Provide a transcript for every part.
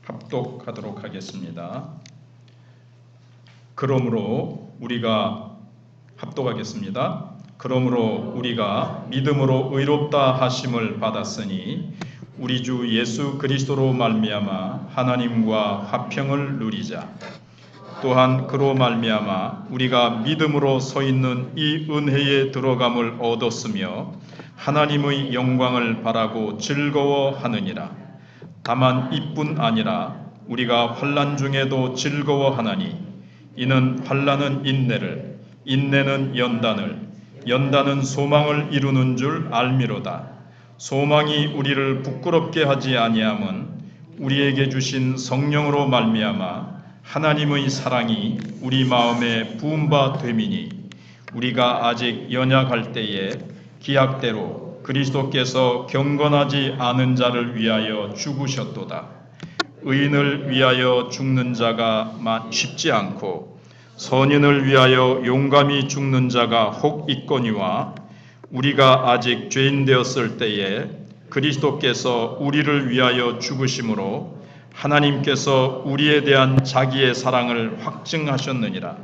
합독하도록 하겠습니다. 그러므로 우리가 합독하겠습니다. 그러므로 우리가 믿음으로 의롭다 하심을 받았으니 우리 주 예수 그리스도로 말미암아 하나님과 화평을 누리자. 또한 그로 말미암아 우리가 믿음으로 서 있는 이 은혜에 들어감을 얻었으며 하나님의 영광을 바라고 즐거워하느니라. 다만 이뿐 아니라 우리가 환난 중에도 즐거워하나니 이는 환난은 인내를, 인내는 연단을, 연단은 소망을 이루는 줄 알미로다. 소망이 우리를 부끄럽게 하지 아니함은 우리에게 주신 성령으로 말미암아 하나님의 사랑이 우리 마음에 부은 바 됨이니 우리가 아직 연약할 때에 기약대로 그리스도께서 경건하지 않은 자를 위하여 죽으셨도다. 의인을 위하여 죽는 자가 쉽지 않고 선인을 위하여 용감히 죽는 자가 혹 있거니와 우리가 아직 죄인 되었을 때에 그리스도께서 우리를 위하여 죽으심으로 하나님께서 우리에 대한 자기의 사랑을 확증하셨느니라.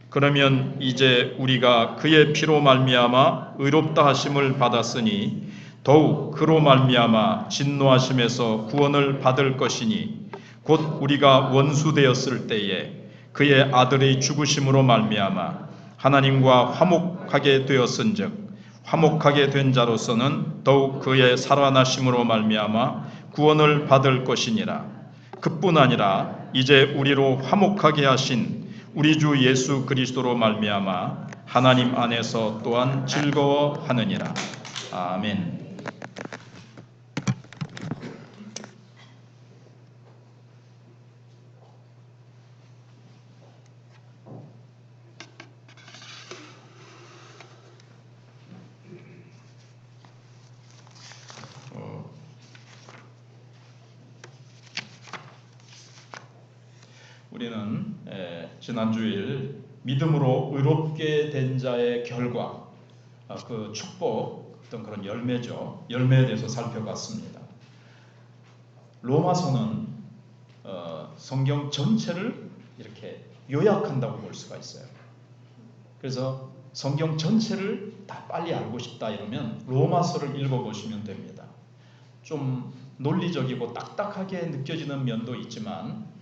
그러면 이제 우리가 그의 피로 말미암아 의롭다 하심을 받았으니 더욱 그로 말미암아 진노하심에서 구원을 받을 것이니 곧 우리가 원수 되었을 때에 그의 아들의 죽으심으로 말미암아 하나님과 화목하게 되었은즉 화목하게 된 자로서는 더욱 그의 살아나심으로 말미암아 구원을 받을 것이니라. 그뿐 아니라 이제 우리로 화목하게 하신 우리 주 예수 그리스도로 말미암아 하나님 안에서 또한 즐거워하느니라. 아멘. 우리는 지난주일 믿음으로 의롭게 된 자의 결과, 그 축복, 어떤 그런 열매죠. 열매에 대해서 살펴봤습니다. 로마서는 성경 전체를 이렇게 요약한다고 볼 수가 있어요. 그래서 성경 전체를 다 빨리 알고 싶다 이러면 로마서를 읽어보시면 됩니다. 좀 논리적이고 딱딱하게 느껴지는 면도 있지만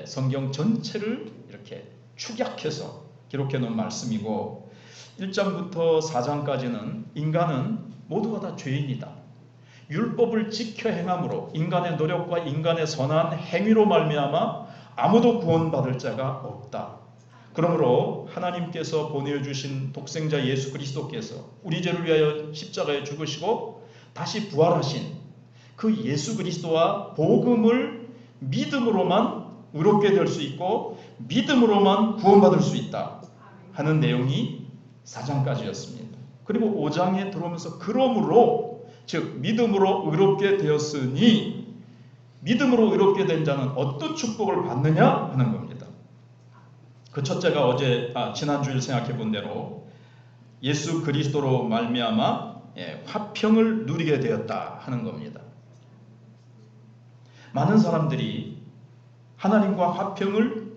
성경 전체를 이렇게 축약해서 기록해 놓은 말씀이고 1장부터 4장까지는 인간은 모두가 다 죄인이다. 율법을 지켜 행함으로 인간의 노력과 인간의 선한 행위로 말미암아 아무도 구원받을 자가 없다. 그러므로 하나님께서 보내주신 독생자 예수 그리스도께서 우리 죄를 위하여 십자가에 죽으시고 다시 부활하신 그 예수 그리스도와 복음을 믿음으로만 의롭게 될 수 있고 믿음으로만 구원받을 수 있다 하는 내용이 4장까지였습니다. 그리고 5장에 들어오면서 그러므로 즉 믿음으로 의롭게 되었으니 믿음으로 의롭게 된 자는 어떤 축복을 받느냐 하는 겁니다. 그 첫째가 지난주일 생각해 본 대로 예수 그리스도로 말미암아 화평을 누리게 되었다 하는 겁니다. 많은 사람들이 하나님과 화평을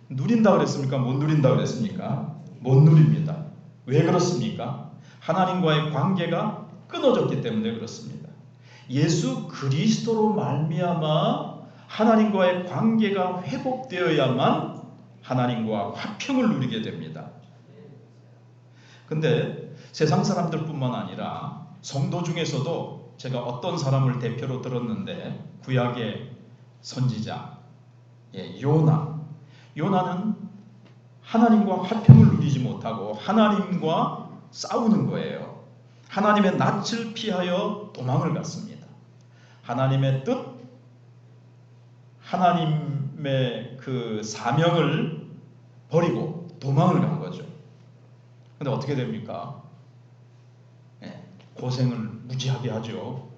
누린다 그랬습니까? 못 누린다 그랬습니까? 못 누립니다. 왜 그렇습니까? 하나님과의 관계가 끊어졌기 때문에 그렇습니다. 예수 그리스도로 말미암아 하나님과의 관계가 회복되어야만 하나님과 화평을 누리게 됩니다. 근데 세상 사람들뿐만 아니라 성도 중에서도 제가 어떤 사람을 대표로 들었는데 구약의 선지자 요나는 하나님과 화평을 누리지 못하고 하나님과 싸우는 거예요. 하나님의 낯을 피하여 도망을 갔습니다. 하나님의 뜻, 하나님의 그 사명을 버리고 도망을 간 거죠. 근데 어떻게 됩니까? 고생을 무지하게 하죠.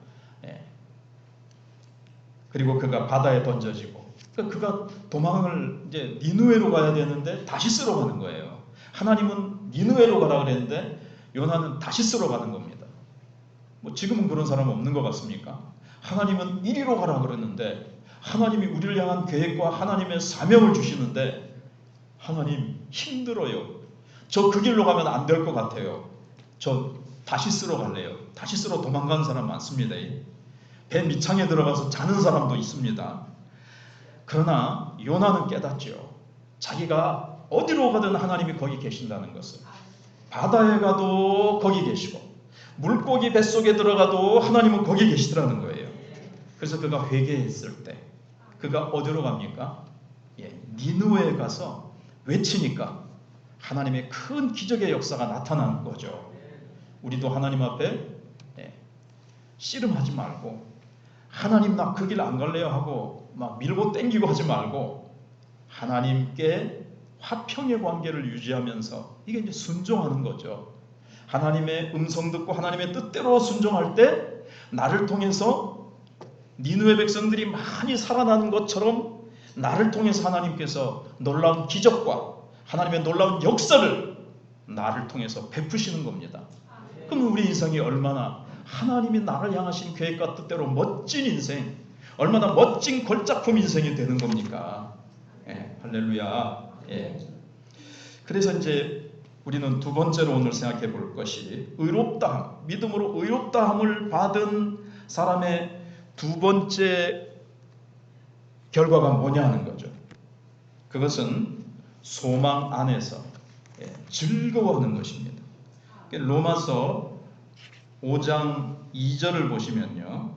그리고 그가 바다에 던져지고 그가 도망을 이제 니느웨로 가야 되는데 다시 쓰러 가는 거예요. 하나님은 니느웨로 가라 그랬는데 요나는 다시 쓰러 가는 겁니다. 뭐 지금은 그런 사람 없는 것 같습니까? 하나님은 이리로 가라 그랬는데 하나님이 우리를 향한 계획과 하나님의 사명을 주시는데 하나님 힘들어요. 저 그 길로 가면 안 될 것 같아요. 저 다시스로 갈래요. 다시스로 도망가는 사람 많습니다. 배 밑창에 들어가서 자는 사람도 있습니다. 그러나 요나는 깨닫죠. 자기가 어디로 가든 하나님이 거기 계신다는 것을. 바다에 가도 거기 계시고 물고기 뱃속에 들어가도 하나님은 거기 계시더라는 거예요. 그래서 그가 회개했을 때 그가 어디로 갑니까? 니느웨에 가서 외치니까 하나님의 큰 기적의 역사가 나타나는 거죠. 우리도 하나님 앞에 씨름하지 말고 하나님 나 그 길 안 갈래요 하고 막 밀고 땡기고 하지 말고 하나님께 화평의 관계를 유지하면서 이게 이제 순종하는 거죠. 하나님의 음성 듣고 하나님의 뜻대로 순종할 때 나를 통해서 니느웨 백성들이 많이 살아나는 것처럼 나를 통해서 하나님께서 놀라운 기적과 하나님의 놀라운 역사를 나를 통해서 베푸시는 겁니다. 그럼 우리 인생이 얼마나 하나님이 나를 향하신 계획과 뜻대로 멋진 인생, 얼마나 멋진 걸작품 인생이 되는 겁니까? 할렐루야. 그래서 이제 우리는 두 번째로 오늘 생각해 볼 것이 의롭다함, 믿음으로 의롭다함을 받은 사람의 두 번째 결과가 뭐냐 하는 거죠. 그것은 소망 안에서 즐거워하는 것입니다. 로마서 5장 2절을 보시면요.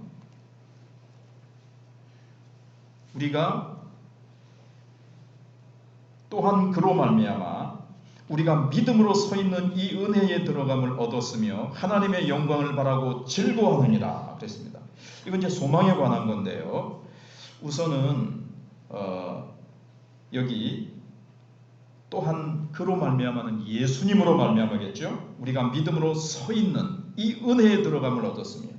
우리가 또한 그로 말미암아 우리가 믿음으로 서 있는 이 은혜에 들어감을 얻었으며 하나님의 영광을 바라고 즐거워하느니라 그랬습니다. 이건 이제 소망에 관한 건데요. 우선은 여기 또한 그로 말미암아는 예수님으로 말미암아겠죠. 우리가 믿음으로 서 있는 이 은혜에 들어감을 얻었으며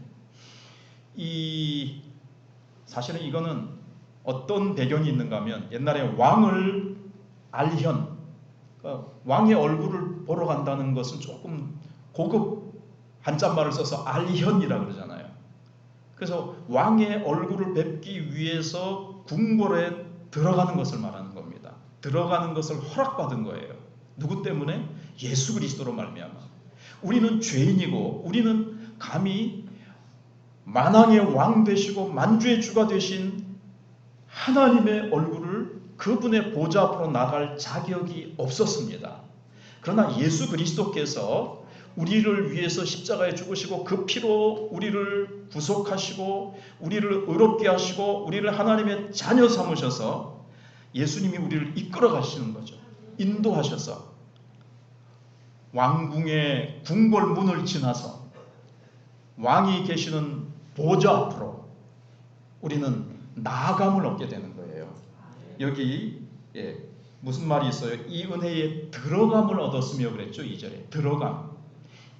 사실은 이거는 어떤 배경이 있는가 하면 옛날에 왕을 알현, 왕의 얼굴을 보러 간다는 것은 조금 고급 한자말을 써서 알현이라 그러잖아요. 그래서 왕의 얼굴을 뵙기 위해서 궁궐에 들어가는 것을 말하는 겁니다. 들어가는 것을 허락받은 거예요. 누구 때문에? 예수 그리스도로 말미암아. 우리는 죄인이고 우리는 감히 만왕의 왕 되시고 만주의 주가 되신 하나님의 얼굴을 그분의 보좌 앞으로 나갈 자격이 없었습니다. 그러나 예수 그리스도께서 우리를 위해서 십자가에 죽으시고 그 피로 우리를 구속하시고 우리를 의롭게 하시고 우리를 하나님의 자녀 삼으셔서 예수님이 우리를 이끌어 가시는 거죠. 인도하셔서 왕궁의 궁궐 문을 지나서 왕이 계시는 보좌 앞으로 우리는 나아감을 얻게 되는 거예요. 여기 무슨 말이 있어요? 이 은혜에 들어감을 얻었으며 그랬죠. 2절에 들어감,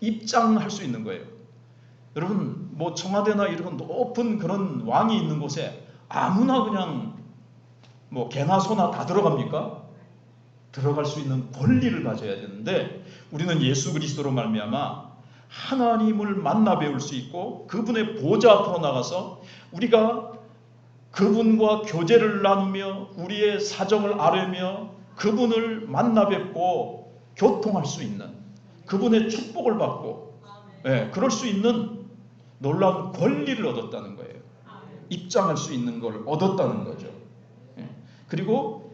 입장할 수 있는 거예요. 여러분 뭐 청와대나 이런 높은 그런 왕이 있는 곳에 아무나 그냥 뭐 개나 소나 다 들어갑니까? 들어갈 수 있는 권리를 가져야 되는데 우리는 예수 그리스도로 말미암아 하나님을 만나 배울 수 있고 그분의 보좌 앞으로 나가서 우리가 그분과 교제를 나누며 우리의 사정을 아뢰며 그분을 만나 뵙고 교통할 수 있는 그분의 축복을 받고 그럴 수 있는 놀라운 권리를 얻었다는 거예요. 입장할 수 있는 걸 얻었다는 거죠. 그리고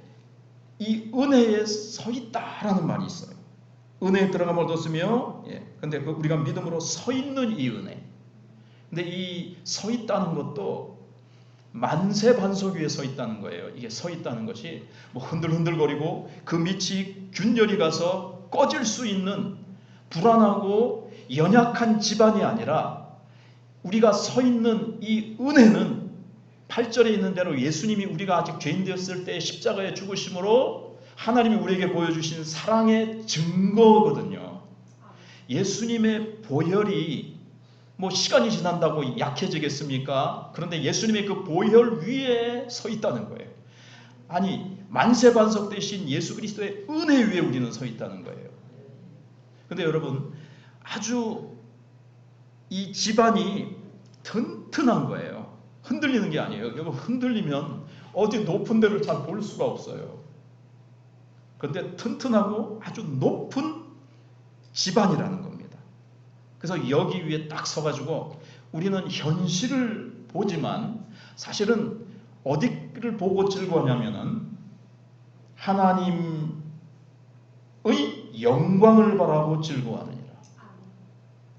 이 은혜에 서 있다라는 말이 있어요. 은혜에 들어감을 얻었으며 근데 우리가 믿음으로 서 있는 이 은혜. 근데 이 서 있다는 것도 만세 반석 위에 서 있다는 거예요. 이게 서 있다는 것이 뭐 흔들흔들거리고 그 밑이 균열이 가서 꺼질 수 있는 불안하고 연약한 집안이 아니라 우리가 서 있는 이 은혜는 8절에 있는 대로 예수님이 우리가 아직 죄인 되었을 때 십자가에 죽으심으로 하나님이 우리에게 보여주신 사랑의 증거거든요. 예수님의 보혈이 뭐 시간이 지난다고 약해지겠습니까? 그런데 예수님의 그 보혈 위에 서 있다는 거예요. 아니 만세반석 대신 예수 그리스도의 은혜 위에 우리는 서 있다는 거예요. 그런데 여러분 아주 이 집안이 튼튼한 거예요. 흔들리는 게 아니에요. 여러분 흔들리면 어디 높은 데를 잘 볼 수가 없어요. 그런데 튼튼하고 아주 높은 집안이라는 겁니다. 그래서 여기 위에 딱 서가지고 우리는 현실을 보지만 사실은 어디를 보고 즐거워하냐면은 하나님의 영광을 바라고 즐거워하느니라.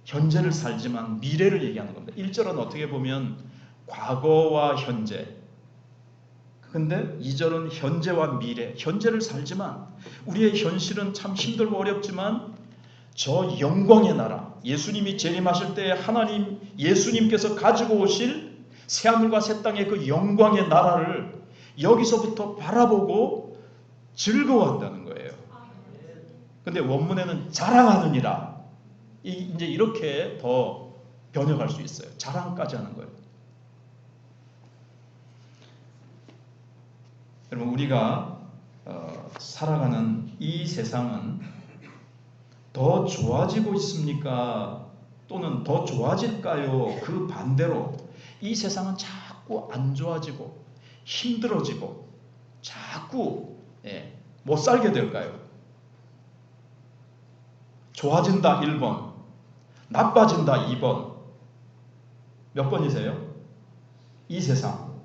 현재를 살지만 미래를 얘기하는 겁니다. 1절은 어떻게 보면 과거와 현재, 근데 2절은 현재와 미래, 현재를 살지만 우리의 현실은 참 힘들고 어렵지만 저 영광의 나라, 예수님이 재림하실 때 하나님 예수님께서 가지고 오실 새하늘과 새 땅의 그 영광의 나라를 여기서부터 바라보고 즐거워한다는 거예요. 근데 원문에는 자랑하느니라, 이제 이렇게 더 번역할 수 있어요. 자랑까지 하는 거예요. 여러분, 우리가 살아가는 이 세상은 더 좋아지고 있습니까? 또는 더 좋아질까요? 그 반대로 이 세상은 자꾸 안 좋아지고 힘들어지고 자꾸 못 살게 될까요? 좋아진다 1번, 나빠진다 2번. 몇 번이세요? 이 세상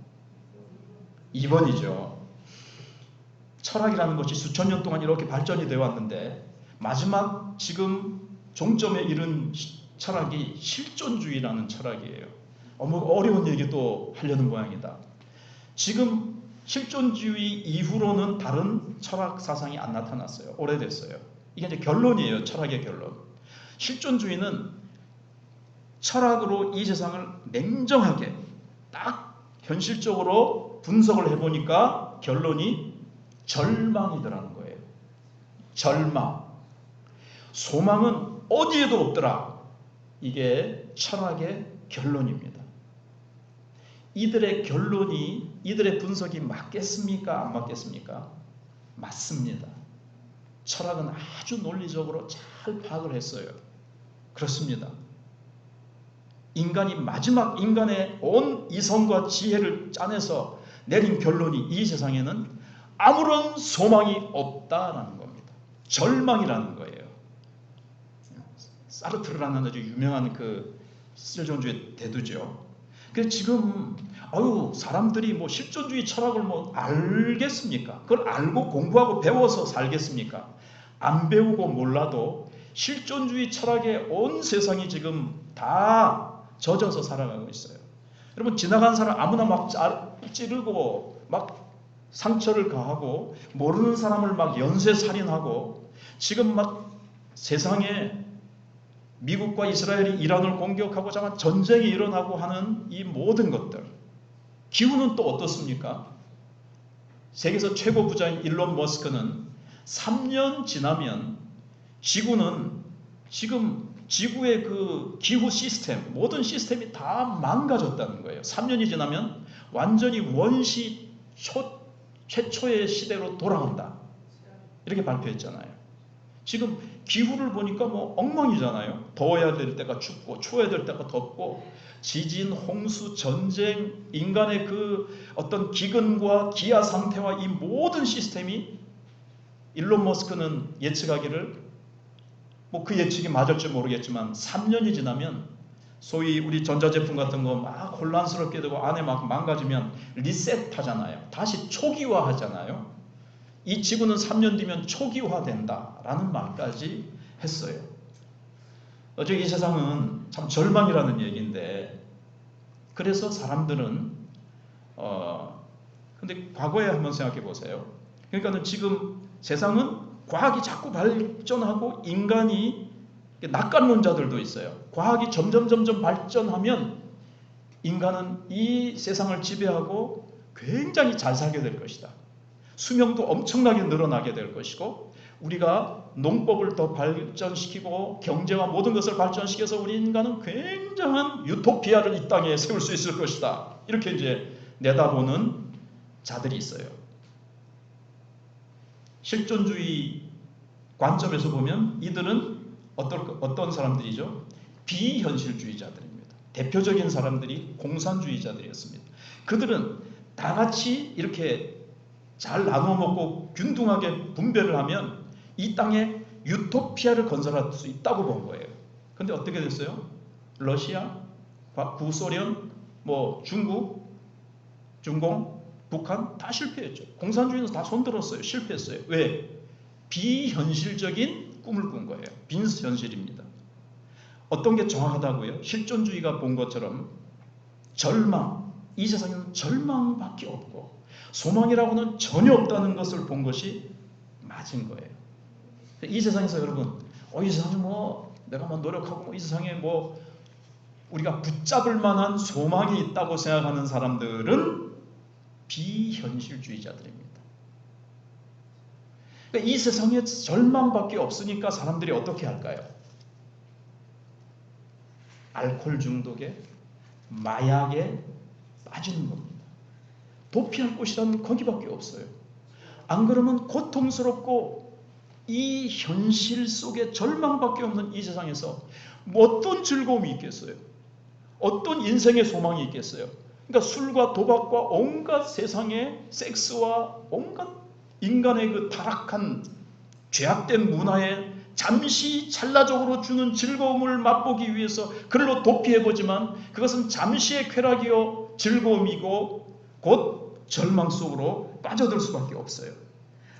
2번이죠. 철학이라는 것이 수천 년 동안 이렇게 발전이 되어 왔는데 마지막 지금 종점에 이른 철학이 실존주의라는 철학이에요. 어려운 얘기 또 하려는 모양이다. 지금 실존주의 이후로는 다른 철학 사상이 안 나타났어요. 오래됐어요. 이게 이제 결론이에요. 철학의 결론. 실존주의는 철학으로 이 세상을 냉정하게 딱 현실적으로 분석을 해보니까 결론이 절망이더라는 거예요. 절망. 소망은 어디에도 없더라. 이게 철학의 결론입니다. 이들의 결론이, 이들의 분석이 맞겠습니까? 안 맞겠습니까? 맞습니다. 철학은 아주 논리적으로 잘 파악을 했어요. 그렇습니다. 인간이 마지막 인간의 온 이성과 지혜를 짜내서 내린 결론이 이 세상에는 아무런 소망이 없다라는 겁니다. 절망이라는 거예요. 사르트르라는 아주 유명한 그 실존주의 대두죠. 그래서 지금 사람들이 뭐 실존주의 철학을 뭐 알겠습니까? 그걸 알고 공부하고 배워서 살겠습니까? 안 배우고 몰라도 실존주의 철학에 온 세상이 지금 다 젖어서 살아가고 있어요. 여러분, 지나간 사람 아무나 막 찌르고 막 상처를 가하고 모르는 사람을 막 연쇄살인하고 지금 막 세상에 미국과 이스라엘이 이란을 공격하고 잠깐 전쟁이 일어나고 하는 이 모든 것들, 기후는 또 어떻습니까? 세계에서 최고 부자인 일론 머스크는 3년 지나면 지구는 지금 지구의 그 기후 시스템, 모든 시스템이 다 망가졌다는 거예요. 3년이 지나면 완전히 원시 최초의 시대로 돌아간다. 이렇게 발표했잖아요. 지금 기후를 보니까 뭐 엉망이잖아요. 더워야 될 때가 춥고 추워야 될 때가 덥고 지진, 홍수, 전쟁, 인간의 그 어떤 기근과 기아 상태와 이 모든 시스템이 일론 머스크는 예측하기를 뭐 그 예측이 맞을지 모르겠지만 3년이 지나면 소위 우리 전자제품 같은 거 막 혼란스럽게 되고 안에 막 망가지면 리셋하잖아요. 다시 초기화하잖아요. 이 지구는 3년 뒤면 초기화된다라는 말까지 했어요. 어제 이 세상은 참 절망이라는 얘기인데, 그래서 사람들은 근데 과거에 한번 생각해 보세요. 그러니까는 지금 세상은 과학이 자꾸 발전하고 인간이 낙관론자들도 있어요. 과학이 점점 발전하면 인간은 이 세상을 지배하고 굉장히 잘 살게 될 것이다. 수명도 엄청나게 늘어나게 될 것이고 우리가 농법을 더 발전시키고 경제와 모든 것을 발전시켜서 우리 인간은 굉장한 유토피아를 이 땅에 세울 수 있을 것이다. 이렇게 이제 내다보는 자들이 있어요. 실존주의 관점에서 보면 이들은 어떤 사람들이죠? 비현실주의자들입니다. 대표적인 사람들이 공산주의자들이었습니다. 그들은 다 같이 이렇게 잘 나눠 먹고 균등하게 분배를 하면 이 땅에 유토피아를 건설할 수 있다고 본 거예요. 그런데 어떻게 됐어요? 러시아, 구소련, 중국, 중공, 북한 다 실패했죠. 공산주의는 다 손들었어요. 실패했어요. 왜? 비현실적인 꿈을 꾼 거예요. 빈현실입니다. 어떤 게 정확하다고요? 실존주의가 본 것처럼 절망, 이 세상에는 절망밖에 없고 소망이라고는 전혀 없다는 것을 본 것이 맞은 거예요. 이 세상에서 여러분, 이 세상에 내가 노력하고 이 세상에 우리가 붙잡을 만한 소망이 있다고 생각하는 사람들은 비현실주의자들입니다. 그러니까 이 세상에 절망밖에 없으니까 사람들이 어떻게 할까요? 알코올 중독에, 마약에 빠지는 겁니다. 도피할 곳이라면 거기밖에 없어요. 안 그러면 고통스럽고 이 현실 속에 절망밖에 없는 이 세상에서 어떤 즐거움이 있겠어요? 어떤 인생의 소망이 있겠어요? 그러니까 술과 도박과 온갖 세상의 섹스와 온갖 인간의 그 타락한 죄악된 문화에 잠시 찰나적으로 주는 즐거움을 맛보기 위해서 그걸로 도피해보지만 그것은 잠시의 쾌락이요 즐거움이고 곧 절망 속으로 빠져들 수밖에 없어요.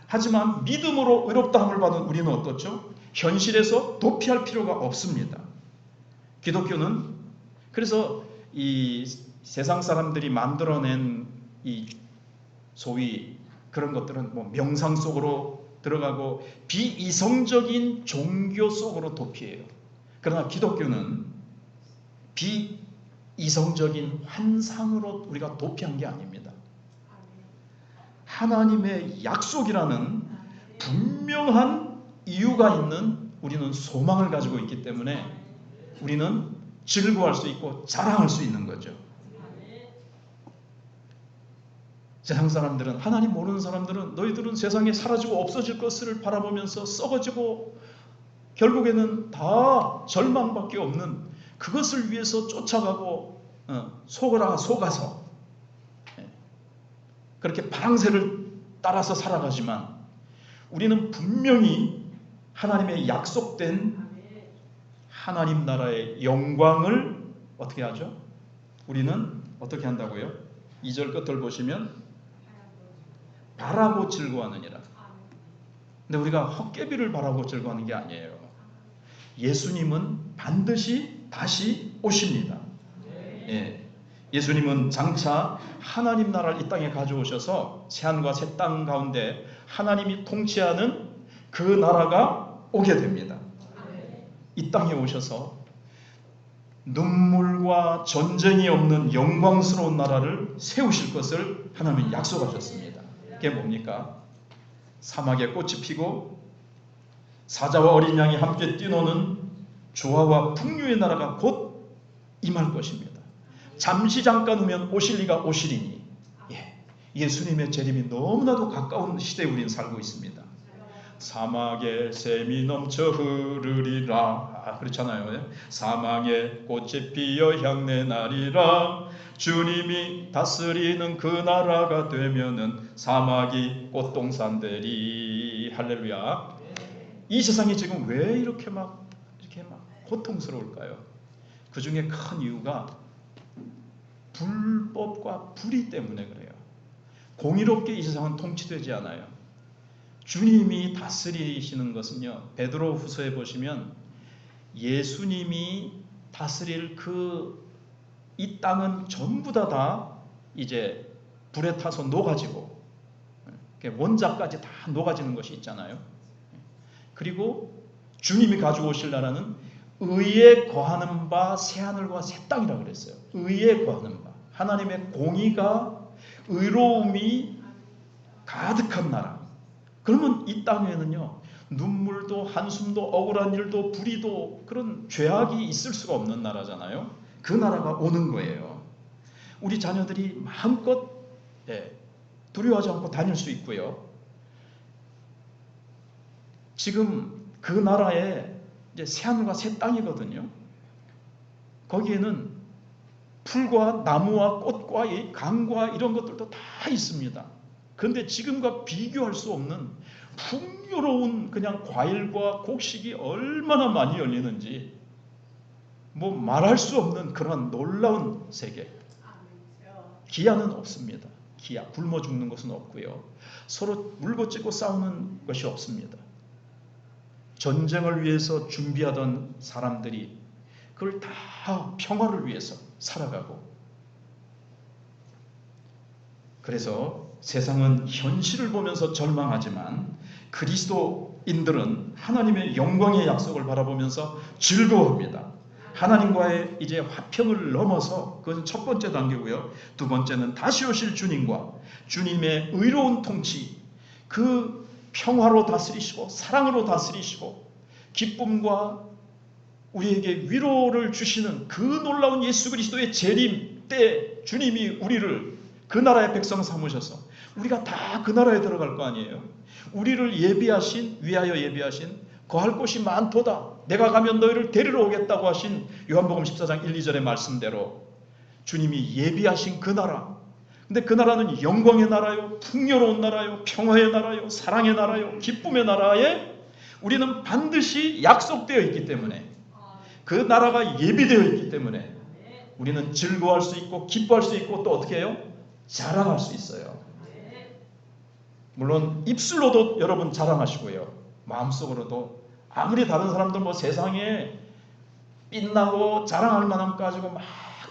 하지만 믿음으로 의롭다함을 받은 우리는 어떻죠? 현실에서 도피할 필요가 없습니다. 기독교는 그래서 이 세상 사람들이 만들어낸 이 소위 그런 것들은 명상 속으로 들어가고 비이성적인 종교 속으로 도피해요. 그러나 기독교는 비이성적인 환상으로 우리가 도피한 게 아닙니다. 하나님의 약속이라는 분명한 이유가 있는 우리는 소망을 가지고 있기 때문에 우리는 즐거워할 수 있고 자랑할 수 있는 거죠. 세상 사람들은, 하나님 모르는 사람들은 너희들은 세상에 사라지고 없어질 것을 바라보면서 썩어지고 결국에는 다 절망밖에 없는 그것을 위해서 쫓아가고 속아서 그렇게 바랑새를 따라서 살아가지만 우리는 분명히 하나님의 약속된 하나님 나라의 영광을 어떻게 하죠? 우리는 어떻게 한다고요? 2절 끝을 보시면 바라고 즐거워하느니라. 근데 우리가 헛개비를 바라고 즐거워하는 게 아니에요. 예수님은 반드시 다시 오십니다. 예. 예수님은 장차 하나님 나라를 이 땅에 가져오셔서 새하늘과 새 땅 가운데 하나님이 통치하는 그 나라가 오게 됩니다. 이 땅에 오셔서 눈물과 전쟁이 없는 영광스러운 나라를 세우실 것을 하나님은 약속하셨습니다. 그게 뭡니까? 사막에 꽃이 피고 사자와 어린 양이 함께 뛰노는 조화와 풍요의 나라가 곧 임할 것입니다. 잠시 잠깐 후면 오실 이가 오시리니 예수님의 재림이 너무나도 가까운 시대에 우리는 살고 있습니다. 사막에 샘이 넘쳐 흐르리라 그렇잖아요. 사막에 꽃이 피어 향내 나리라. 주님이 다스리는 그 나라가 되면은 사막이 꽃동산되리. 할렐루야. 이 세상이 지금 왜 이렇게 막 고통스러울까요? 그 중에 큰 이유가 불법과 불의 때문에 그래요. 공의롭게 이 세상은 통치되지 않아요. 주님이 다스리시는 것은요, 베드로후서에 보시면 예수님이 다스릴 이 땅은 전부 다 이제 불에 타서 녹아지고 원자까지 다 녹아지는 것이 있잖아요. 그리고 주님이 가지고 오실 나라는 의에 거하는 바 새하늘과 새 땅이라고 그랬어요. 의에 거하는 바, 하나님의 공의가 의로움이 가득한 나라. 그러면 이 땅에는요, 눈물도 한숨도 억울한 일도 불의도 그런 죄악이 있을 수가 없는 나라잖아요. 그 나라가 오는 거예요. 우리 자녀들이 마음껏 두려워하지 않고 다닐 수 있고요. 지금 그 나라에 이제 새하늘과 새 땅이거든요. 거기에는 풀과 나무와 꽃과 이 강과 이런 것들도 다 있습니다. 그런데 지금과 비교할 수 없는 풍요로운 그냥 과일과 곡식이 얼마나 많이 열리는지 뭐 말할 수 없는 그런 놀라운 세계. 기아는 없습니다. 기아, 굶어 죽는 것은 없고요. 서로 물고 찢고 싸우는 것이 없습니다. 전쟁을 위해서 준비하던 사람들이 그걸 다 평화를 위해서 살아가고, 그래서 세상은 현실을 보면서 절망하지만 그리스도인들은 하나님의 영광의 약속을 바라보면서 즐거워합니다. 하나님과의 이제 화평을 넘어서, 그것은 첫 번째 단계고요. 두 번째는 다시 오실 주님과 주님의 의로운 통치, 그 평화로 다스리시고 사랑으로 다스리시고 기쁨과 우리에게 위로를 주시는 그 놀라운 예수 그리스도의 재림 때 주님이 우리를 그 나라의 백성 삼으셔서 우리가 다 그 나라에 들어갈 거 아니에요. 우리를 위하여 예비하신 거할 곳이 많도다. 내가 가면 너희를 데리러 오겠다고 하신 요한복음 14장 1, 2절의 말씀대로 주님이 예비하신 그 나라. 근데 그 나라는 영광의 나라요, 풍요로운 나라요, 평화의 나라요, 사랑의 나라요, 기쁨의 나라에 우리는 반드시 약속되어 있기 때문에, 그 나라가 예비되어 있기 때문에 우리는 즐거워할 수 있고 기뻐할 수 있고 또 어떻게 해요? 자랑할 수 있어요. 물론 입술로도 여러분 자랑하시고요, 마음속으로도 아무리 다른 사람들 뭐 세상에 빛나고 자랑할 만한 거 가지고 막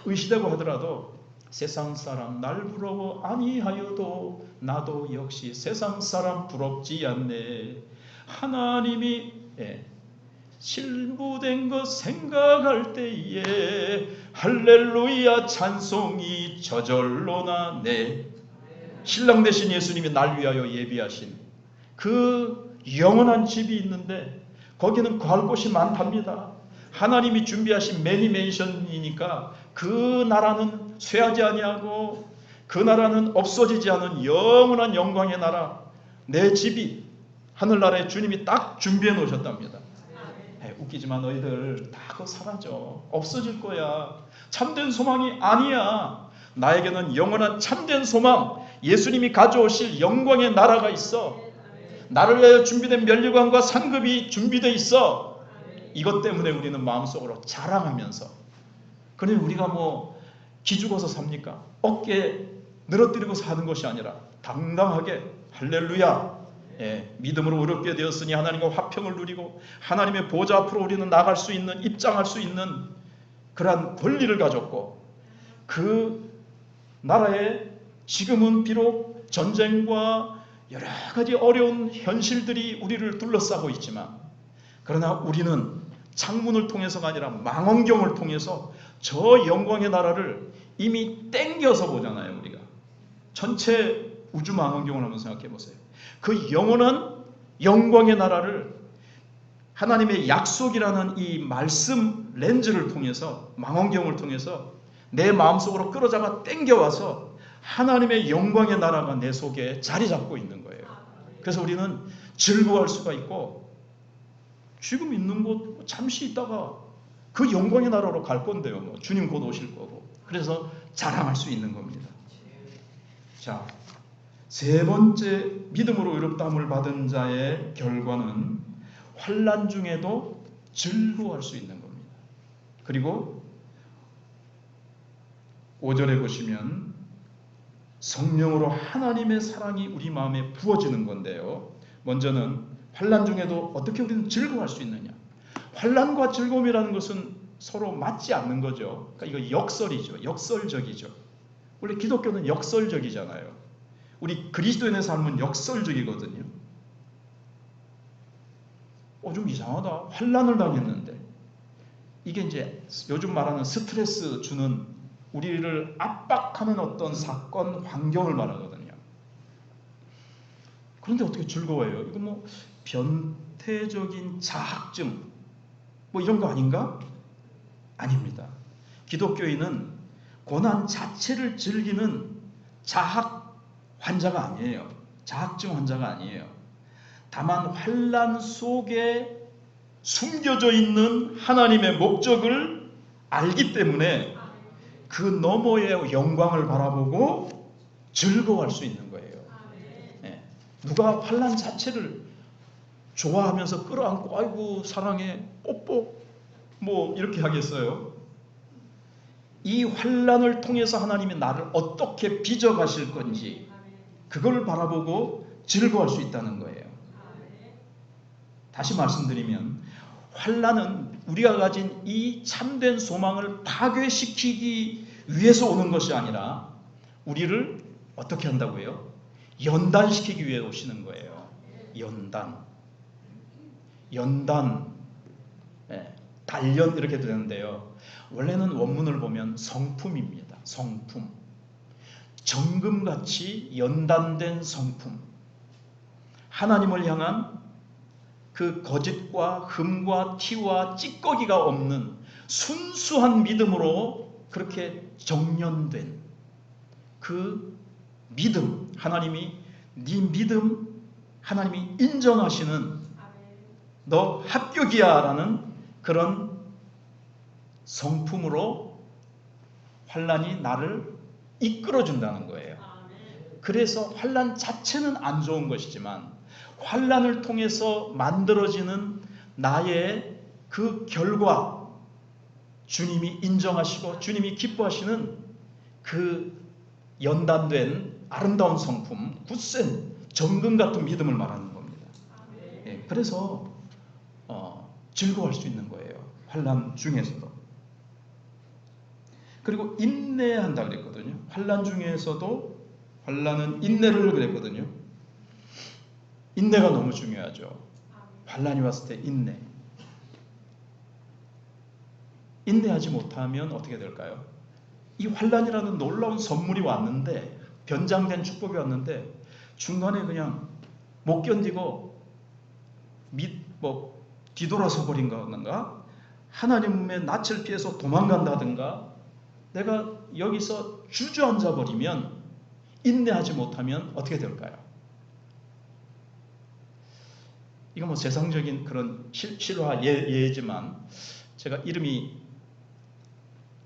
의시되고 하더라도 세상 사람 날 부러워 아니하여도 나도 역시 세상 사람 부럽지 않네. 하나님이 실무된 것 생각할 때에 할렐루야 찬송이 저절로 나네. 신랑 되신 예수님이 날 위하여 예비하신 그 영원한 집이 있는데 거기는 거할 곳이 많답니다. 하나님이 준비하신 매니맨션이니까 그 나라는 쇠하지 아니하고 그 나라는 없어지지 않은 영원한 영광의 나라, 내 집이 하늘나라에 주님이 딱 준비해 놓으셨답니다. 웃기지만 너희들 다 그거 사라져. 없어질 거야. 참된 소망이 아니야. 나에게는 영원한 참된 소망, 예수님이 가져오실 영광의 나라가 있어. 나를 위하여 준비된 면류관과 상급이 준비되어 있어. 이것 때문에 우리는 마음속으로 자랑하면서, 그러니 우리가 뭐 기죽어서 삽니까? 어깨 늘어뜨리고 사는 것이 아니라 당당하게 할렐루야, 믿음으로 의롭게 되었으니 하나님과 화평을 누리고 하나님의 보좌 앞으로 우리는 나갈 수 있는, 입장할 수 있는 그러한 권리를 가졌고, 그 나라에 지금은 비록 전쟁과 여러 가지 어려운 현실들이 우리를 둘러싸고 있지만, 그러나 우리는 창문을 통해서가 아니라 망원경을 통해서 저 영광의 나라를 이미 땡겨서 보잖아요. 우리가 전체 우주 망원경을 한번 생각해 보세요. 그 영원한 영광의 나라를 하나님의 약속이라는 이 말씀 렌즈를 통해서, 망원경을 통해서 내 마음속으로 끌어잡아 땡겨와서 하나님의 영광의 나라가 내 속에 자리 잡고 있는 거예요. 그래서 우리는 즐거워할 수가 있고, 지금 있는 곳 잠시 있다가 그 영광의 나라로 갈 건데요. 뭐 주님 곧 오실 거고. 그래서 자랑할 수 있는 겁니다. 자, 세 번째 믿음으로 의롭다함을 받은 자의 결과는 환난 중에도 즐거워할 수 있는 겁니다. 그리고 5절에 보시면 성령으로 하나님의 사랑이 우리 마음에 부어지는 건데요. 먼저는 환난 중에도 어떻게 우리는 즐거워할 수 있느냐. 환난과 즐거움이라는 것은 서로 맞지 않는 거죠. 그러니까 이거 역설이죠. 역설적이죠. 원래 기독교는 역설적이잖아요. 우리 그리스도인의 삶은 역설적이거든요. 좀 이상하다. 환난을 당했는데, 이게 이제 요즘 말하는 스트레스 주는, 우리를 압박하는 어떤 사건, 환경을 말하거든요. 그런데 어떻게 즐거워해요? 이거 뭐 변태적인 자학증 뭐 이런 거 아닌가? 아닙니다. 기독교인은 고난 자체를 즐기는 자학 환자가 아니에요. 자학증 환자가 아니에요. 다만 환난 속에 숨겨져 있는 하나님의 목적을 알기 때문에 그 너머의 영광을 바라보고 즐거워할 수 있는 거예요. 예. 누가 환난 자체를 좋아하면서 끌어안고 아이고 사랑해 뽀뽀 뭐 이렇게 하겠어요? 이 환난을 통해서 하나님이 나를 어떻게 빚어가실 건지 그걸 바라보고 즐거워할 수 있다는 거예요. 다시 말씀드리면 환난은 우리가 가진 이 참된 소망을 파괴시키기 위해서 오는 것이 아니라 우리를 어떻게 한다고요? 연단시키기 위해 오시는 거예요. 연단, 단련 이렇게 되는데요. 원래는 원문을 보면 성품입니다. 성품. 정금같이 연단된 성품. 하나님을 향한 그 거짓과 흠과 티와 찌꺼기가 없는 순수한 믿음으로 그렇게 정련된 그 믿음, 하나님이 네 믿음 하나님이 인정하시는 너 합격이야 라는 그런 성품으로 환난이 나를 이끌어준다는 거예요. 그래서 환난 자체는 안 좋은 것이지만 환난을 통해서 만들어지는 나의 그 결과, 주님이 인정하시고 주님이 기뻐하시는 그 연단된 아름다운 성품, 굳센 정금 같은 믿음을 말하는 겁니다. 예, 그래서 즐거워할 수 있는 거예요. 환난 중에서도. 그리고 인내한다 그랬거든요. 환난 중에서도 환난은 인내를 그랬거든요. 인내가 너무 중요하죠. 환난이 왔을 때 인내. 인내하지 못하면 어떻게 될까요? 이 환난이라는 놀라운 선물이 왔는데, 변장된 축복이 왔는데 중간에 그냥 못 견디고 뒤돌아서 버린 건가? 하나님의 낯을 피해서 도망간다든가 내가 여기서 주저앉아 버리면, 인내하지 못하면 어떻게 될까요? 이건 뭐 세상적인 그런 실화 예지만 제가 이름이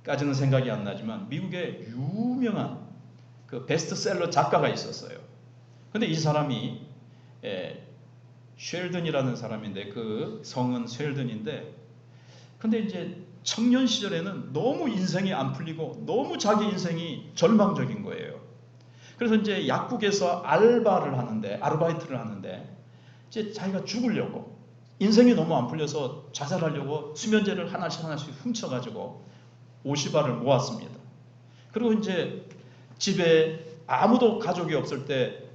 까지는 생각이 안 나지만 미국의 유명한 그 베스트셀러 작가가 있었어요. 근데 이 사람이 쉘든이라는 사람인데, 그 성은 쉘든인데, 근데 이제 청년 시절에는 너무 인생이 안 풀리고 너무 자기 인생이 절망적인 거예요. 그래서 이제 약국에서 아르바이트를 하는데 이제 자기가 죽으려고, 인생이 너무 안 풀려서 자살하려고 수면제를 하나씩 훔쳐가지고 50알을 모았습니다. 그리고 이제 집에 아무도 가족이 없을 때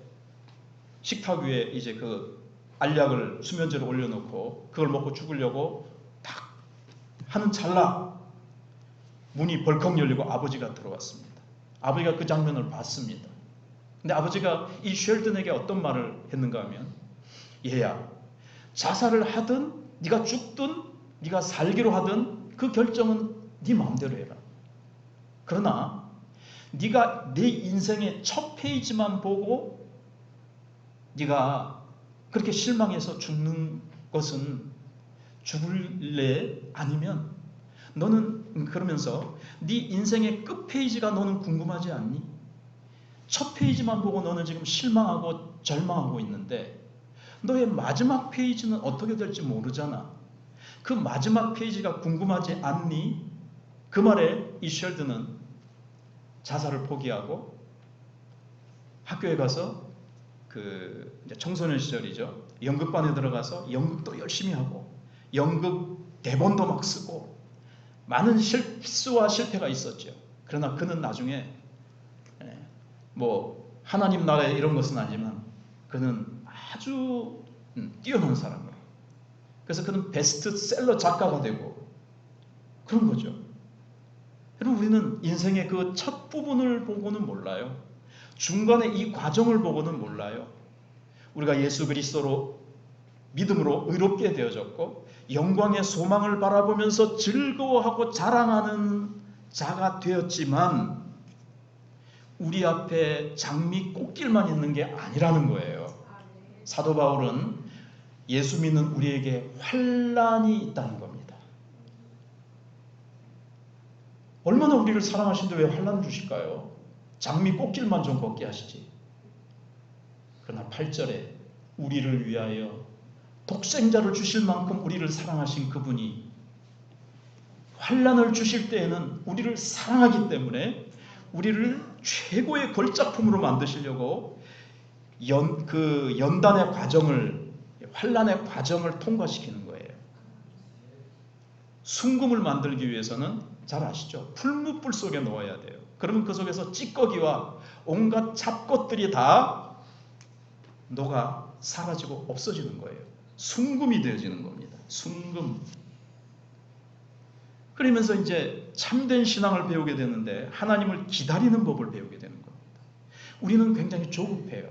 식탁 위에 이제 그 알약을 수면제를 올려놓고 그걸 먹고 죽으려고 딱 하는 찰나 문이 벌컥 열리고 아버지가 들어왔습니다. 아버지가 그 장면을 봤습니다. 근데 아버지가 이 쉘든에게 어떤 말을 했는가 하면, 얘야, 자살을 하든 네가 죽든 네가 살기로 하든 그 결정은 네 마음대로 해라. 그러나 네가 네 인생의 첫 페이지만 보고 네가 그렇게 실망해서 죽는 것은 죽을래? 아니면 너는 그러면서 네 인생의 끝 페이지가 너는 궁금하지 않니? 첫 페이지만 보고 너는 지금 실망하고 절망하고 있는데 너의 마지막 페이지는 어떻게 될지 모르잖아. 그 마지막 페이지가 궁금하지 않니? 그 말에 이 쉘드는 자살을 포기하고 학교에 가서 이제 청소년 시절이죠. 연극반에 들어가서 연극도 열심히 하고 연극 대본도 막 쓰고 많은 실수와 실패가 있었죠. 그러나 그는 나중에 뭐 하나님 나라에 이런 것은 아니지만 그는 아주 뛰어난 사람이에요. 그래서 그는 베스트셀러 작가가 되고 그런 거죠. 여러분, 우리는 인생의 그 첫 부분을 보고는 몰라요. 중간에 이 과정을 보고는 몰라요. 우리가 예수 그리스도로 믿음으로 의롭게 되어졌고 영광의 소망을 바라보면서 즐거워하고 자랑하는 자가 되었지만 우리 앞에 장미 꽃길만 있는 게 아니라는 거예요. 사도 바울은 예수 믿는 우리에게 환난이 있다는 겁니다. 얼마나 우리를 사랑하신데 왜 환난을 주실까요? 장미 꽃길만 좀 걷게 하시지. 그러나 8절에 우리를 위하여 독생자를 주실 만큼 우리를 사랑하신 그분이 환난을 주실 때에는 우리를 사랑하기 때문에 우리를 최고의 걸작품으로 만드시려고 연단의 과정을, 환난의 과정을 통과시키는 거예요. 순금을 만들기 위해서는 잘 아시죠? 풀무불 속에 넣어야 돼요. 그러면 그 속에서 찌꺼기와 온갖 잡것들이 다 녹아 사라지고 없어지는 거예요. 순금이 되어지는 겁니다. 순금. 그러면서 이제 참된 신앙을 배우게 되는데 하나님을 기다리는 법을 배우게 되는 겁니다. 우리는 굉장히 조급해요.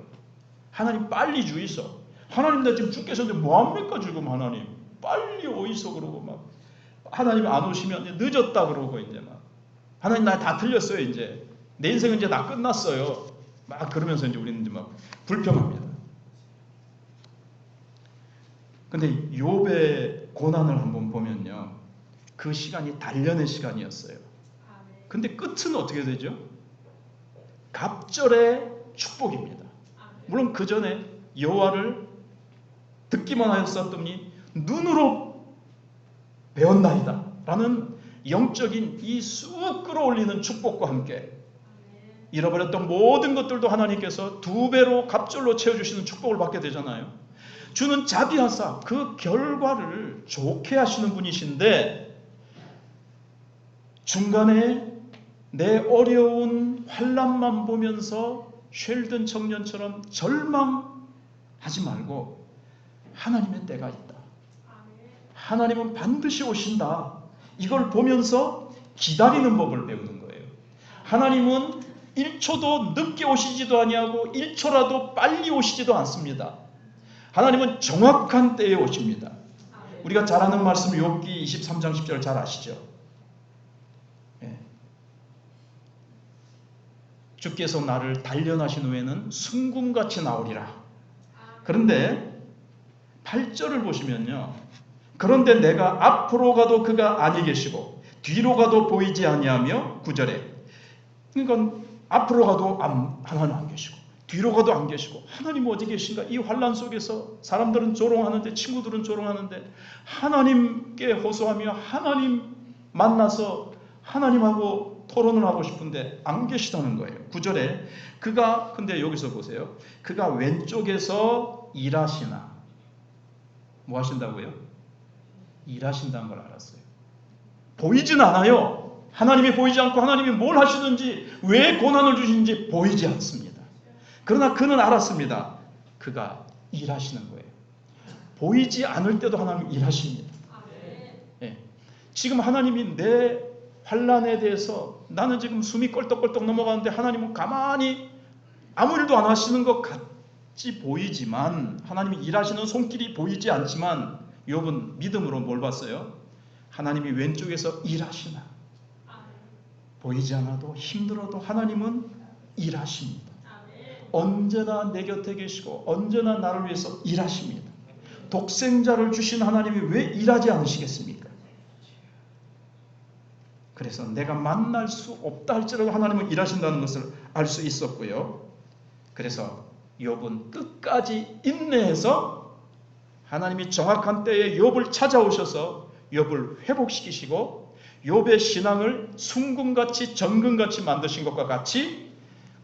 하나님 빨리 주이소. 하나님 나 지금 죽겠었는데 뭐합니까 지금 하나님. 빨리 오이소 그러고 막 하나님 안 오시면 늦었다 그러고 이제 막 하나님 나 다 틀렸어요 이제. 내 인생은 이제 다 끝났어요. 막 그러면서 이제 우리는 이제 막 불평합니다. 근데 욥의 고난을 한번 보면요. 그 시간이 단련의 시간이었어요. 근데 끝은 어떻게 되죠? 갑절의 축복입니다. 물론 그 전에 여호와를 듣기만 하였었더니 눈으로 배웠나이다 라는 영적인 이 쑥 끌어올리는 축복과 함께 잃어버렸던 모든 것들도 하나님께서 2배로 갑절로 채워주시는 축복을 받게 되잖아요. 주는 자비하사 그 결과를 좋게 하시는 분이신데 중간에 내 어려운 환난만 보면서 쉘든 청년처럼 절망하지 말고 하나님의 때가 있다. 하나님은 반드시 오신다. 이걸 보면서 기다리는 법을 배우는 거예요. 하나님은 1초도 늦게 오시지도 아니하고 1초라도 빨리 오시지도 않습니다. 하나님은 정확한 때에 오십니다. 우리가 잘 아는 말씀 욥기 23장 10절 잘 아시죠? 예. 주께서 나를 단련하신 후에는 순금같이 나오리라. 그런데 8절을 보시면요. 그런데 내가 앞으로 가도 그가 아니 계시고 뒤로 가도 보이지 아니하며 9절에 그러니까 앞으로 가도 하나님 안 계시고 뒤로 가도 안 계시고 하나님 어디 계신가? 이 환난 속에서 사람들은 조롱하는데 친구들은 조롱하는데 하나님께 호소하며 하나님 만나서 하나님하고 토론을 하고 싶은데 안 계시다는 거예요. 9절에 그가 근데 여기서 보세요. 그가 왼쪽에서 일하시나 뭐 하신다고요? 일하신다는 걸 알았어요. 보이진 않아요. 하나님이 보이지 않고 하나님이 뭘 하시는지 왜 고난을 주시는지 보이지 않습니다. 그러나 그는 알았습니다. 그가 일하시는 거예요. 보이지 않을 때도 하나님 일하십니다. 예. 지금 하나님이 내 환난에 대해서 나는 지금 숨이 껄떡껄떡 넘어가는데 하나님은 가만히 아무 일도 안 하시는 것 같이 보이지만 하나님이 일하시는 손길이 보이지 않지만 욥은 믿음으로 뭘 봤어요? 하나님이 왼쪽에서 일하시나 보이지 않아도 힘들어도 하나님은 일하십니다. 언제나 내 곁에 계시고 언제나 나를 위해서 일하십니다. 독생자를 주신 하나님이 왜 일하지 않으시겠습니까? 그래서 내가 만날 수 없다 할지라도 하나님은 일하신다는 것을 알 수 있었고요. 그래서 욥은 끝까지 인내해서 하나님이 정확한 때에 욥을 찾아오셔서 욥을 회복시키시고 욥의 신앙을 순금같이 정금같이 만드신 것과 같이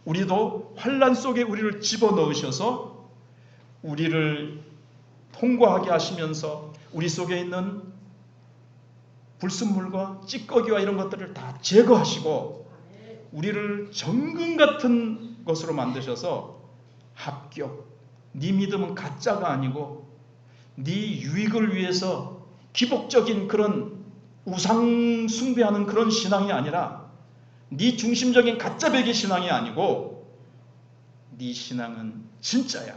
우리도 환난 속에 우리를 집어넣으셔서 우리를 통과하게 하시면서 우리 속에 있는 불순물과 찌꺼기와 이런 것들을 다 제거하시고 우리를 정금 같은 것으로 만드셔서 합격. 네 믿음은 가짜가 아니고 네 유익을 위해서 기복적인 그런 우상 숭배하는 그런 신앙이 아니라 네 중심적인 가짜배기 신앙이 아니고 네 신앙은 진짜야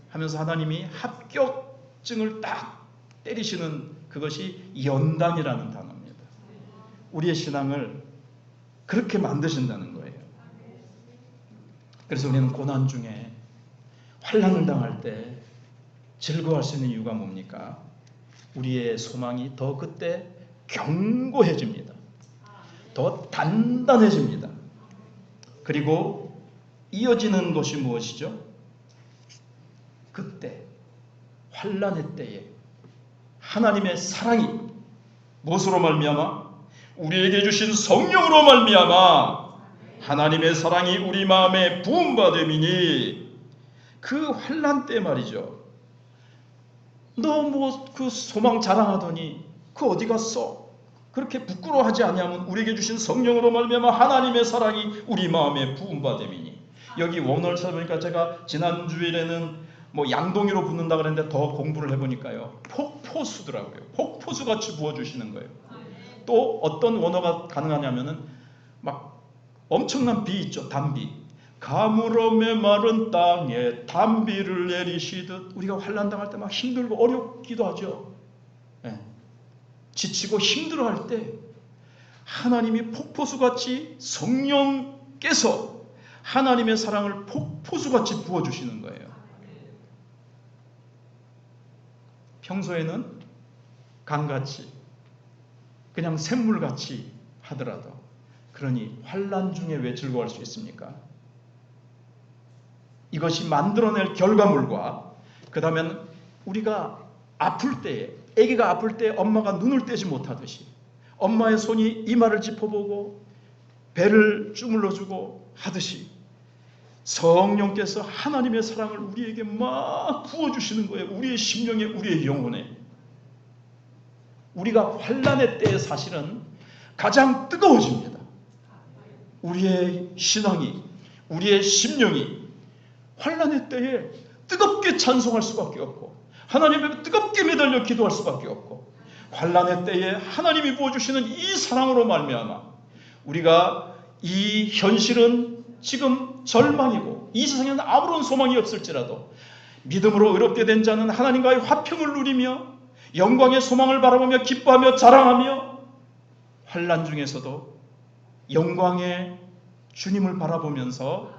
하면서 하나님이 합격증을 딱 때리시는 그것이 연단이라는 단어입니다. 우리의 신앙을 그렇게 만드신다는 거예요. 그래서 우리는 고난 중에 환난을 당할 때 즐거워할 수 있는 이유가 뭡니까? 우리의 소망이 더 그때 견고해집니다. 더 단단해집니다. 그리고 이어지는 것이 무엇이죠? 그때 환난의 때에 하나님의 사랑이 무엇으로 말미암아? 우리에게 주신 성령으로 말미암아 하나님의 사랑이 우리 마음에 부음받음이니 그 환난 때 말이죠. 너 뭐 그 소망 자랑하더니 그 어디 갔어? 그렇게 부끄러워하지 아니하면 우리에게 주신 성령으로 말미암아 하나님의 사랑이 우리 마음에 부음받음이니. 여기 원어를 찾아보니까 제가 지난 주일에는 뭐 양동이로 붓는다 그랬는데 더 공부를 해보니까요, 폭포수더라고요. 폭포수같이 부어주시는 거예요. 또 어떤 원어가 가능하냐면은 막 엄청난 비 있죠. 단비. 가물어 메마른 땅에 단비를 내리시듯. 우리가 환난 당할 때 막 힘들고 어렵기도 하죠. 네. 지치고 힘들어할 때 하나님이 폭포수같이 성령께서 하나님의 사랑을 폭포수같이 부어주시는 거예요. 평소에는 강같이 그냥 샘물같이 하더라도, 그러니 환난 중에 왜 즐거워할 수 있습니까? 이것이 만들어낼 결과물과, 그 다음엔 우리가 아플 때, 아기가 아플 때 엄마가 눈을 떼지 못하듯이 엄마의 손이 이마를 짚어보고 배를 주물러주고 하듯이 성령께서 하나님의 사랑을 우리에게 막 부어주시는 거예요. 우리의 심령에, 우리의 영혼에. 우리가 환난의 때에 사실은 가장 뜨거워집니다. 우리의 신앙이, 우리의 심령이 환난의 때에 뜨겁게 찬송할 수밖에 없고, 하나님의 뜨겁게 매달려 기도할 수밖에 없고, 환난의 때에 하나님이 부어주시는 이 사랑으로 말미암아 우리가 이 현실은 지금 절망이고 이 세상에는 아무런 소망이 없을지라도 믿음으로 의롭게 된 자는 하나님과의 화평을 누리며 영광의 소망을 바라보며 기뻐하며 자랑하며 환난 중에서도 영광의 주님을 바라보면서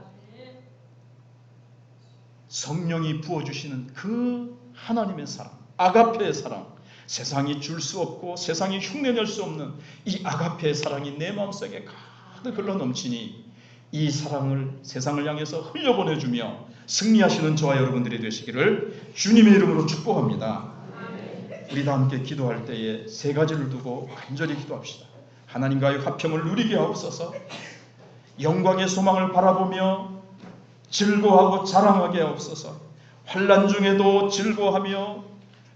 성령이 부어주시는 그 하나님의 사랑, 아가페의 사랑, 세상이 줄 수 없고 세상이 흉내낼 수 없는 이 아가페의 사랑이 내 마음속에 가득 흘러넘치니 이 사랑을 세상을 향해서 흘려보내주며 승리하시는 저와 여러분들이 되시기를 주님의 이름으로 축복합니다. 우리 다 함께 기도할 때에 세 가지를 두고 간절히 기도합시다. 하나님과의 화평을 누리게 하옵소서. 영광의 소망을 바라보며 즐거워하고 자랑하게 하옵소서. 환난 중에도 즐거워하며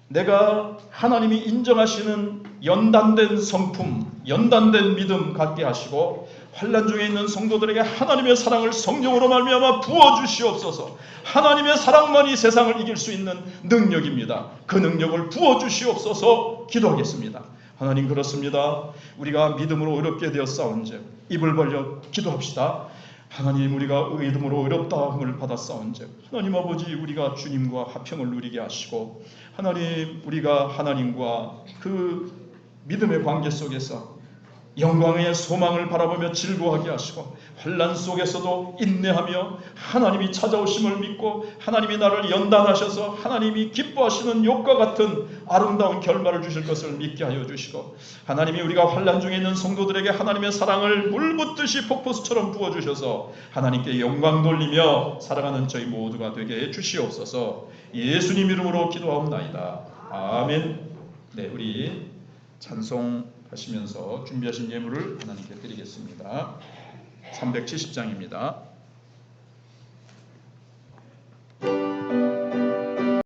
내가 하나님이 인정하시는 연단된 성품, 연단된 믿음 갖게 하시고, 환난 중에 있는 성도들에게 하나님의 사랑을 성령으로 말미암아 부어주시옵소서. 하나님의 사랑만이 세상을 이길 수 있는 능력입니다. 그 능력을 부어주시옵소서. 기도하겠습니다. 하나님, 그렇습니다. 우리가 믿음으로 어렵게 되었사온즉 입을 벌려 기도합시다. 하나님, 우리가 믿음으로 어렵다함을 받았사온즉 하나님 아버지, 우리가 주님과 화평을 누리게 하시고, 하나님, 우리가 하나님과 그 믿음의 관계 속에서 영광의 소망을 바라보며 즐거워하게 하시고, 환난 속에서도 인내하며 하나님이 찾아오심을 믿고 하나님이 나를 연단하셔서 하나님이 기뻐하시는 욕과 같은 아름다운 결말을 주실 것을 믿게 하여 주시고, 하나님이 우리가 환난 중에 있는 성도들에게 하나님의 사랑을 물붓듯이 폭포수처럼 부어주셔서 하나님께 영광 돌리며 살아가는 저희 모두가 되게 해 주시옵소서. 예수님 이름으로 기도하옵나이다. 아멘. 네, 우리 찬송하시면서 준비하신 예물을 하나님께 드리겠습니다. 370장입니다.